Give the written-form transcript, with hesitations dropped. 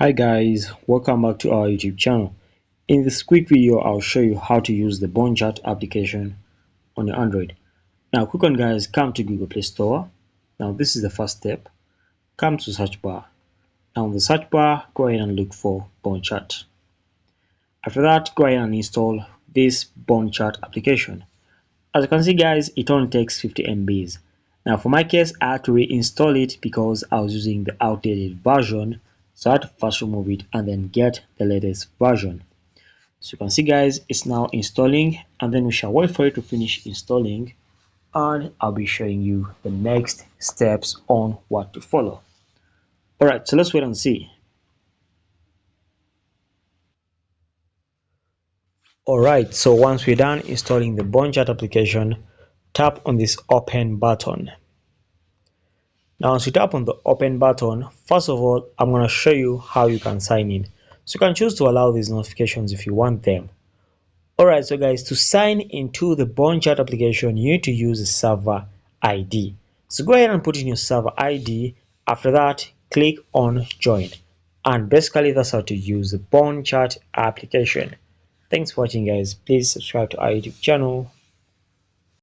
Hi guys, welcome back to our YouTube channel. In this quick video, I'll show you how to use the BonChat application on your Android. Now, quick one guys, come to Google Play Store. Now, this is the first step. Come to search bar. Now, in the search bar, go ahead and look for BonChat. After that, go ahead and install this BonChat application. As you can see guys, it only takes 50 MBs. Now for my case, I had to reinstall it because I was using the outdated version. So I had to first remove it and then get the latest version. So you can see guys, it's now installing, and then we shall wait for it to finish installing, and I'll be showing you the next steps on what to follow. Alright, so let's wait and see. Alright, so once we're done installing the BonChat application, tap on this open button. Now, once you tap on the open button, first of all, I'm going to show you how you can sign in. So you can choose to allow these notifications if you want them. Alright, so guys, to sign into the BonChat application, you need to use a server ID. So go ahead and put in your server ID. After that, click on join. And basically, that's how to use the BonChat application. Thanks for watching, guys. Please subscribe to our YouTube channel.